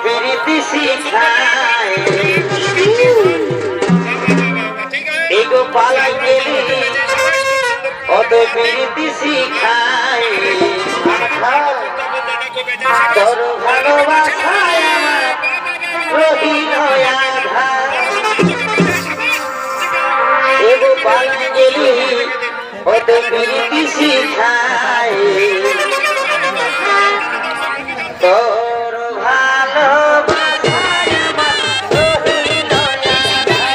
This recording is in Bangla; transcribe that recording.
প্রীতি শিখায় এগো পালাই গেলি অত প্রীতি শিখায় তোর ভালোবাসায় আমার রহিল আধার এগো পালাই গেলি অত প্রীতি শিখায় তোর ভালোবাসায় আমার রহিল আধার